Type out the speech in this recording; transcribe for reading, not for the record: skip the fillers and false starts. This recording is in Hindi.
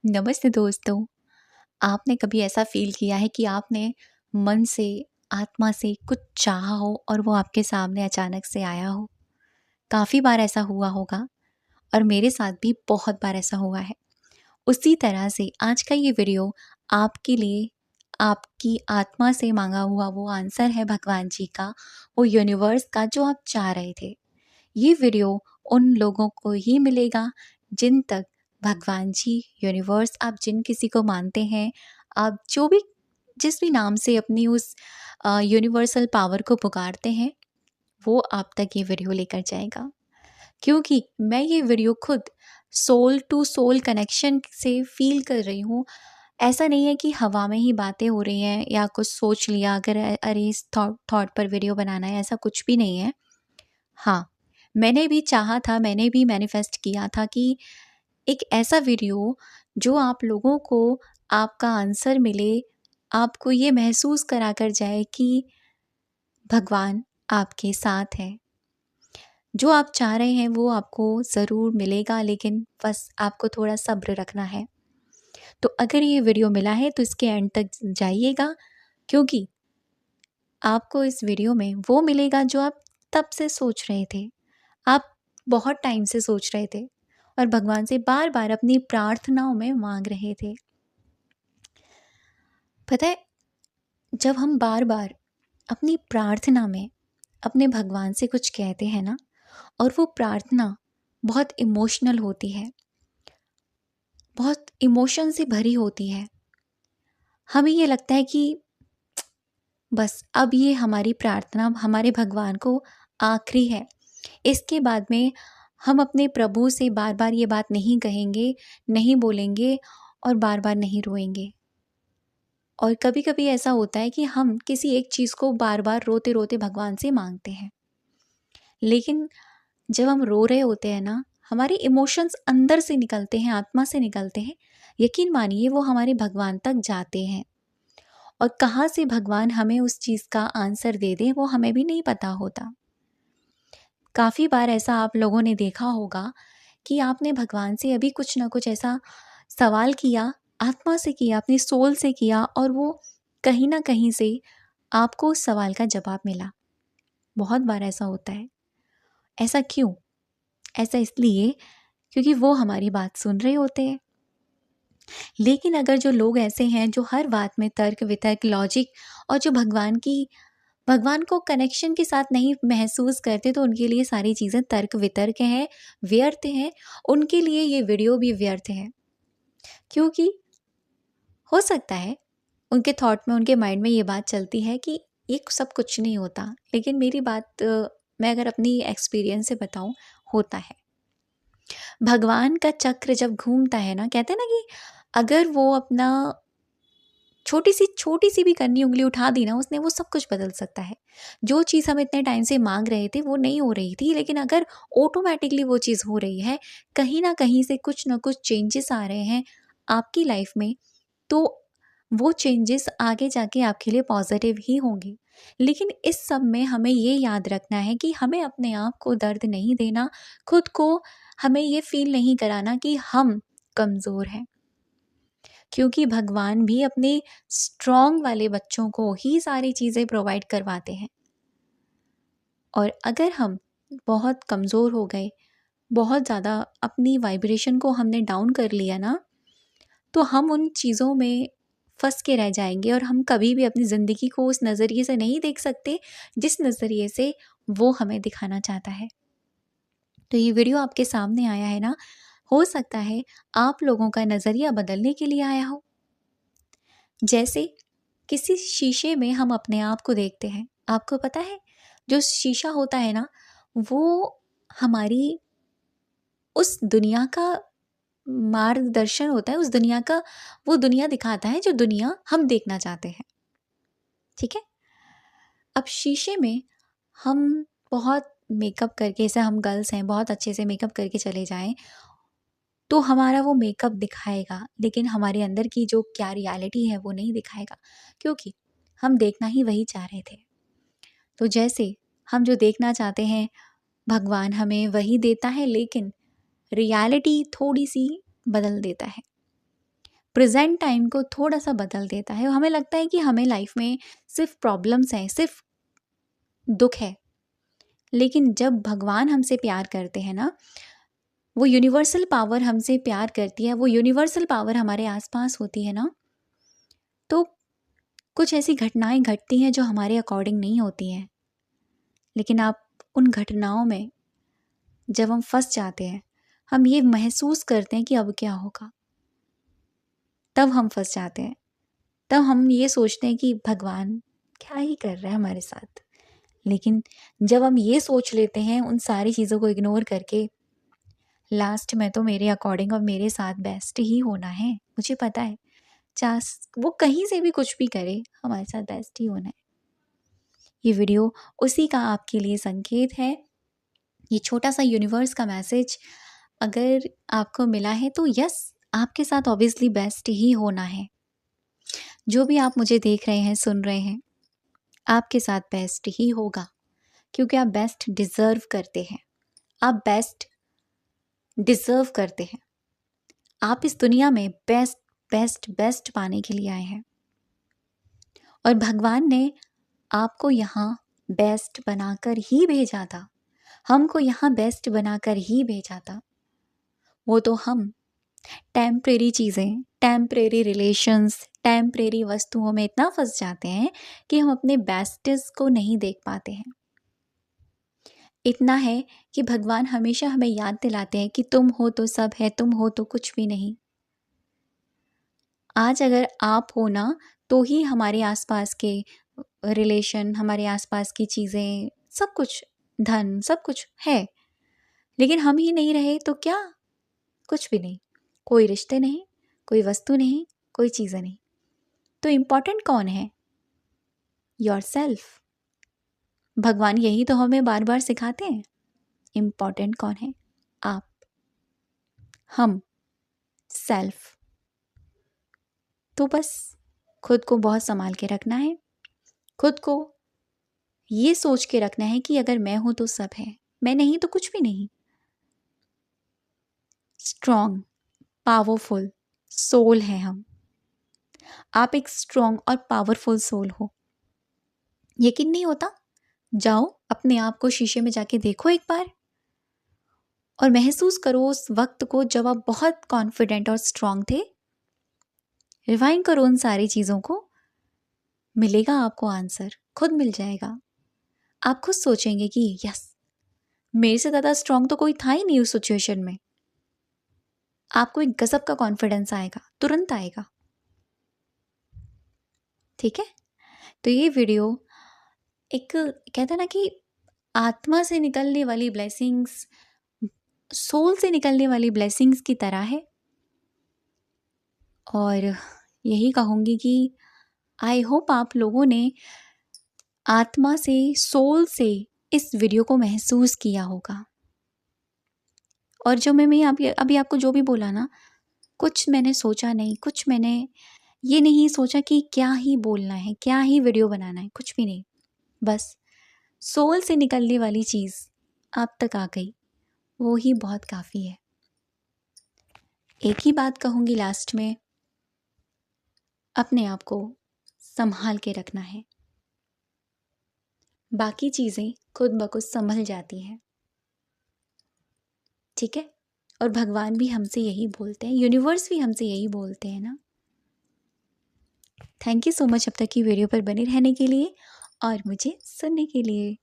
नमस्ते दोस्तों। आपने कभी ऐसा फ़ील किया है कि आपने मन से, आत्मा से कुछ चाहा हो और वो आपके सामने अचानक से आया हो? काफ़ी बार ऐसा हुआ होगा और मेरे साथ भी बहुत बार ऐसा हुआ है। उसी तरह से आज का ये वीडियो आपके लिए, आपकी आत्मा से माँगा हुआ वो आंसर है भगवान जी का, वो यूनिवर्स का जो आप चाह रहे थे। ये वीडियो उन लोगों को ही मिलेगा जिन तक भगवान जी, यूनिवर्स, आप जिन किसी को मानते हैं, आप जो भी जिस भी नाम से अपनी उस यूनिवर्सल पावर को पुकारते हैं, वो आप तक ये वीडियो लेकर जाएगा। क्योंकि मैं ये वीडियो खुद सोल टू सोल कनेक्शन से फ़ील कर रही हूँ। ऐसा नहीं है कि हवा में ही बातें हो रही हैं या कुछ सोच लिया अगर अरे इस थॉट पर वीडियो बनाना है, ऐसा कुछ भी नहीं है। हाँ, मैंने भी चाहा था, मैंने भी मैनिफेस्ट किया था कि एक ऐसा वीडियो जो आप लोगों को आपका आंसर मिले, आपको ये महसूस करा कर जाए कि भगवान आपके साथ है। जो आप चाह रहे हैं वो आपको ज़रूर मिलेगा, लेकिन बस आपको थोड़ा सब्र रखना है। तो अगर ये वीडियो मिला है तो इसके एंड तक जाइएगा, क्योंकि आपको इस वीडियो में वो मिलेगा जो आप तब से सोच रहे थे। आप बहुत टाइम से सोच रहे थे और भगवान से बार-बार अपनी प्रार्थनाओं में माँग रहे थे। पता है, जब हम बार-बार अपनी प्रार्थना में अपने भगवान से कुछ कहते हैं ना, और वो प्रार्थना बहुत इमोशनल होती है, बहुत इमोशन से भरी होती है। हमें ये लगता है कि बस अब ये हमारी प्रार्थना हमारे भगवान को आखिरी है। इसके बाद में हम अपने प्रभु से बार-बार ये बात नहीं कहेंगे, नहीं बोलेंगे और बार-बार नहीं रोएँगे। और कभी-कभी ऐसा होता है कि हम किसी एक चीज़ को बार-बार रोते-रोते भगवान से माँगते हैं। लेकिन जब हम रो रहे होते हैं ना, हमारे इमोशंस अंदर से निकलते हैं, आत्मा से निकलते हैं। यकीन मानिए वो हमारे भगवान तक जाते हैं। और कहाँ से भगवान हमें उस चीज़ का आंसर दे दें, वो हमें भी नहीं पता होता। काफ़ी बार ऐसा आप लोगों ने देखा होगा कि आपने भगवान से अभी कुछ ना कुछ ऐसा सवाल किया, आत्मा से किया, अपनी सोल से किया, और वो कहीं न कहीं से आपको उस सवाल का जवाब मिला। बहुत बार ऐसा होता है। ऐसा क्यों? ऐसा इसलिए क्योंकि वो हमारी बात सुन रहे होते हैं। लेकिन अगर जो लोग ऐसे हैं जो हर बात में तर्क-वितर्क, लॉजिक, और जो भगवान को कनेक्शन के साथ नहीं महसूस करते, तो उनके लिए सारी चीज़ें तर्क-वितर्क हैं, व्यर्थ हैं। उनके लिए ये वीडियो भी व्यर्थ है। क्योंकि हो सकता है उनके थॉट में, उनके माइंड में ये बात चलती है कि ये सब कुछ नहीं होता। लेकिन मेरी बात मैं अगर अपनी एक्सपीरियंस से बताऊँ, होता है। भगवान का चक्र जब घूमता है ना, कहते हैं ना कि अगर वो अपना छोटी-सी भी कन्नी उँगली उठा दी ना उसने, वो सब कुछ बदल सकता है। जो चीज़ हम इतने टाइम से माँग रहे थे वो नहीं हो रही थी, लेकिन अगर ऑटोमैटिकली वो चीज़ हो रही है, कहीं न कहीं से कुछ न कुछ चेंजेस आ रहे हैं आपकी लाइफ़ में, तो वो चेंजेस आगे जाके आपके लिए पॉज़िटिव ही होंगे। लेकिन इस सब में हमें ये याद रखना है कि हमें अपने आप को दर्द नहीं देना, खुद को हमें ये फ़ील नहीं कराना कि हम कमज़ोर हैं। क्योंकि भगवान भी अपने स्ट्रॉन्ग वाले बच्चों को ही सारी चीज़ें प्रोवाइड करवाते हैं। और अगर हम बहुत कमज़ोर हो गए, बहुत ज़्यादा अपनी वाइब्रेशन को हमने डाउन कर लिया ना, तो हम उन चीज़ों में फँस के रह जाएँगे और हम कभी भी अपनी ज़िंदगी को उस नज़रिए से नहीं देख सकते, जिस नज़रिए से वो हमें दिखाना चाहता है। तो ये वीडियो आपके सामने आया है ना, हो सकता है आप लोगों का नज़रिया बदलने के लिए आया हो। जैसे किसी शीशे में हम अपने आप को देखते हैं। आपको पता है, जो शीशा होता है ना, वो हमारी उस दुनिया का मार्गदर्शन होता है, उस दुनिया का वो दुनिया दिखाता है जो दुनिया हम देखना चाहते हैं। ठीक है? अब शीशे में हम बहुत मेकअप करके, जैसे हम गर्ल्स हैं, बहुत अच्छे से मेकअप करके चले जाएँ, तो हमारा वो मेकअप दिखाएगा, लेकिन हमारे अंदर की जो क्या रियलिटी है वो नहीं दिखाएगा, क्योंकि हम देखना ही वही चाह रहे थे। तो जैसे हम जो देखना चाहते हैं भगवान हमें वही देता है, लेकिन रियलिटी थोड़ी-सी बदल देता है। प्रेजेंट टाइम को थोड़ा सा बदल देता है। हमें लगता है कि हमें लाइफ में सिर्फ प्रॉब्लम्स हैं, सिर्फ दुख है, लेकिन जब भगवान हमसे प्यार करते हैं ना, वो यूनिवर्सल पावर हमसे प्यार करती है, वो यूनिवर्सल पावर हमारे आसपास होती है ना, तो कुछ ऐसी घटनाएं घटती हैं जो हमारे अकॉर्डिंग नहीं होती हैं, लेकिन आप उन घटनाओं में जब हम फंस जाते हैं, हम ये महसूस करते हैं कि अब क्या होगा, तब हम फंस जाते हैं। तब हम ये सोचते हैं कि भगवान क्या ही कर रहा है हमारे साथ। लेकिन जब हम ये सोच लेते हैं उन सारी चीज़ों को इग्नोर करके, लास्ट में तो मेरे अकॉर्डिंग और मेरे साथ बेस्ट ही होना है, मुझे पता है, चाहे वो कहीं से भी कुछ भी करे, हमारे साथ बेस्ट ही होना है। ये वीडियो उसी का आपके लिए संकेत है। ये छोटा सा यूनिवर्स का मैसेज अगर आपको मिला है तो यस, आपके साथ ऑब्वियसली बेस्ट ही होना है। जो भी आप मुझे देख रहे हैं, सुन रहे हैं, आपके साथ बेस्ट ही होगा, क्योंकि आप बेस्ट डिज़र्व करते हैं। आप बेस्ट डिज़र्व करते हैं। आप इस दुनिया में बेस्ट बेस्ट बेस्ट पाने के लिए आए हैं, और भगवान ने आपको यहाँ बेस्ट बनाकर ही भेजा था, हमको यहाँ बेस्ट बनाकर ही भेजा था। वो तो हम टेम्परेरी चीज़ें, टेम्परेरी रिलेशंस, टेम्परेरी वस्तुओं में इतना फंस जाते हैं कि हम अपने बेस्टेस को नहीं देख पाते हैं। इतना है कि भगवान हमेशा हमें याद दिलाते हैं कि तुम हो तो सब है, तुम हो तो कुछ भी नहीं। आज अगर आप हो ना, तो ही हमारे आसपास के रिलेशन, हमारे आसपास की चीज़ें, सब कुछ, धन, सब कुछ है। लेकिन हम ही नहीं रहे तो क्या? कुछ भी नहीं। कोई रिश्ते नहीं, कोई वस्तु नहीं, कोई चीज़ें नहीं। तो इम्पॉर्टेंट कौन है? योरसेल्फ। भगवान यही तो हमें बार बार सिखाते हैं। इम्पॉर्टेंट कौन है? आप, हम, सेल्फ। तो बस खुद को बहुत संभाल के रखना है। खुद को ये सोच के रखना है कि अगर मैं हूं तो सब है, मैं नहीं तो कुछ भी नहीं। स्ट्रॉन्ग, पावरफुल सोल है हम। आप एक स्ट्रॉन्ग और पावरफुल सोल हो। यकीन नहीं होता? जाओ अपने आप को शीशे में जाके देखो एक बार, और महसूस करो उस वक्त को जब आप बहुत कॉन्फिडेंट और स्ट्रॉन्ग थे। रिवाइंड करो उन सारी चीज़ों को, मिलेगा आपको आंसर, खुद मिल जाएगा। आप खुद सोचेंगे कि यस, मेरे से ज़्यादा स्ट्रॉन्ग तो कोई था ही नहीं उस सिचुएशन में। आपको एक गजब का कॉन्फिडेंस आएगा, तुरंत आएगा। ठीक है? तो ये वीडियो एक, कहते हैं ना कि आत्मा से निकलने वाली ब्लेसिंग्स, सोल से निकलने वाली ब्लेसिंग्स की तरह है। और यही कहूँगी कि आई होप आप लोगों ने आत्मा से, सोल से इस वीडियो को महसूस किया होगा। और जो मैं अभी आपको जो भी बोला ना, कुछ मैंने सोचा नहीं, कुछ मैंने ये नहीं सोचा कि क्या ही बोलना है, क्या ही वीडियो बनाना है, कुछ भी नहीं। बस सोल से निकलने वाली चीज़ आप तक आ गई, वो ही बहुत काफ़ी है। एक ही बात कहूँगी लास्ट में, अपने आप को संभाल के रखना है। बाकी चीज़ें खुद ब खुद संभल जाती हैं। ठीक है? और भगवान भी हमसे यही बोलते हैं, यूनिवर्स भी हमसे यही बोलते हैं ना। थैंक यू सो मच अब तक की वीडियो पर बने रहने के लिए और मुझे सुनने के लिए।